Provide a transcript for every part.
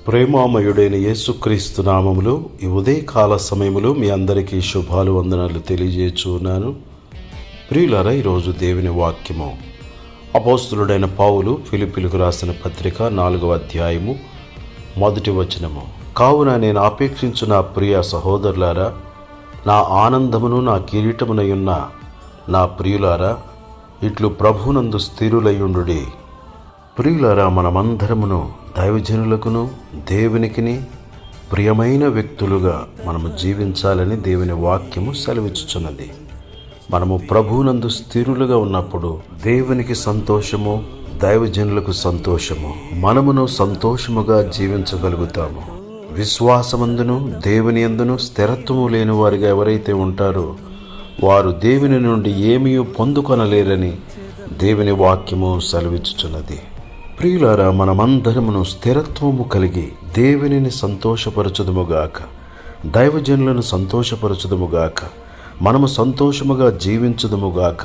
ప్రేమామయుడైన యేసుక్రీస్తు నామములో ఈ ఉదయకాల సమయములో మీ అందరికీ శుభాలు వందనాలు తెలియజేస్తున్నాను. ప్రియులారా, ఈరోజు దేవుని వాక్యము అపోస్తలుడైన పౌలు ఫిలిప్పీలకు రాసిన పత్రిక 4వ అధ్యాయము 1వ వచనము. కావున నేను అపేక్షించు నా ప్రియ సహోదరులారా, నా ఆనందమును నా కిరీటమునయున్న నా ప్రియులారా, ఇట్లు ప్రభునందు స్థిరులయుండుడి. ప్రియులారా, మనమందరమును దైవజనులకును దేవునికిని ప్రియమైన వ్యక్తులుగా మనము జీవించాలని దేవుని వాక్యము సెలవిచ్చుచున్నది. మనము ప్రభువునందు స్థిరులుగా ఉన్నప్పుడు దేవునికి సంతోషము, దైవజనులకు సంతోషము, మనమును సంతోషముగా జీవించగలుగుతాము. విశ్వాసమందును దేవుని యందును స్థిరత్వము లేని వారిగా ఎవరైతే ఉంటారో వారు దేవుని నుండి ఏమీ పొందుకొనలేరని దేవుని వాక్యము సెలవిచ్చుచున్నది. ప్రియులారా, మనమందరమును స్థిరత్వము కలిగి దేవునిని సంతోషపరచుదుముగాక, దైవజనులను సంతోషపరచుదుముగాక, మనము సంతోషముగా జీవించుదుముగాక.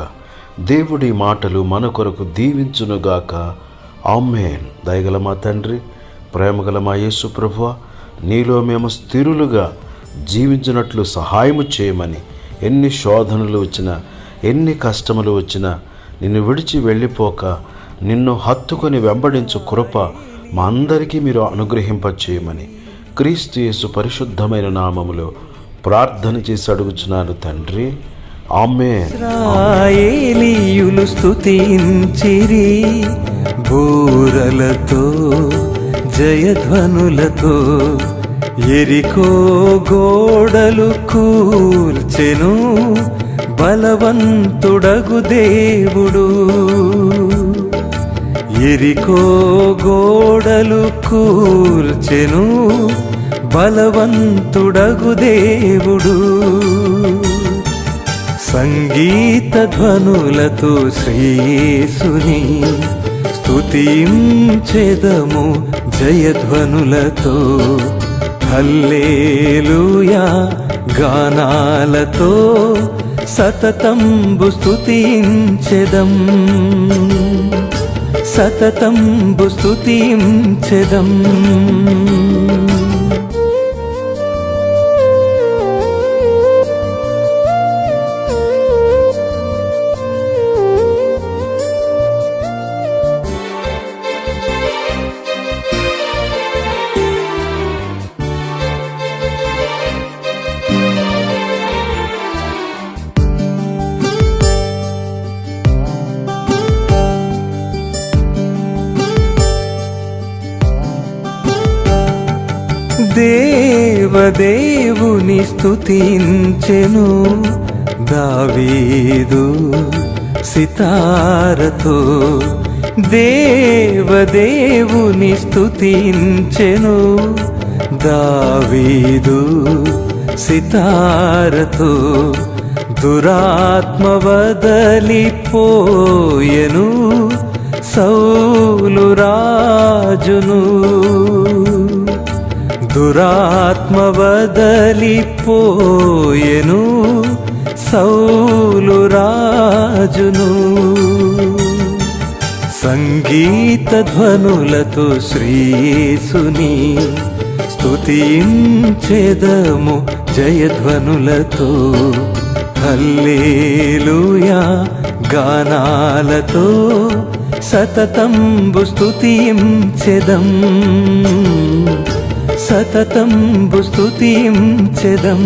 దేవుడి మాటలు మన కొరకు దీవించునుగాక. ఆమేన్. దయగల మా తండ్రి, ప్రేమగల మా యేసు ప్రభువా, నీలో మేము స్థిరులుగా జీవించినట్లు సహాయము చేయమని, ఎన్ని శోధనలు వచ్చినా, ఎన్ని కష్టములు వచ్చినా నిన్ను విడిచి వెళ్ళిపోక నిన్ను హత్తుకొని వెంబడించు కృప మా అందరికీ మీరు అనుగ్రహింపచేయమని క్రీస్తు యేసు పరిశుద్ధమైన నామములో ప్రార్థన చేసి అడుగుచున్నాను తండ్రి. ఆమేన్. ఇశ్రాయేలీయులు స్తుతించిరి బూరలతో జయధ్వనులతో, యెరికో గోడలు కూల్చెను బలవంతుడగు దేవుడు. యెరికో గోడలు కూల్చెను బలవంతుడగు దేవుడు. సంగీత ధ్వనులతో శ్రీయేసుని స్తుతించెదము జయధ్వనులతో, హల్లెలూయా గానాలతో సతతంబు స్తుతించెదం, సతతంబు స్తుతించెదం. దేవదేవుని స్తుతించెను దావీదు సితారతో, దేవదేవుని స్తుతించెను దావీదు సితారతో. దురాత్మ వదలిపోయెను సౌలు రాజును, దురాత్మ వదలిపోయెను సౌలు రాజును. సంగీత ధ్వనులతో శ్రీయేసుని స్తుతించెదము జయధ్వనులతో, హల్లెలూయా గానాలతో సతతంబు స్తుతించెదం, సతతంబు స్తుతించెదం.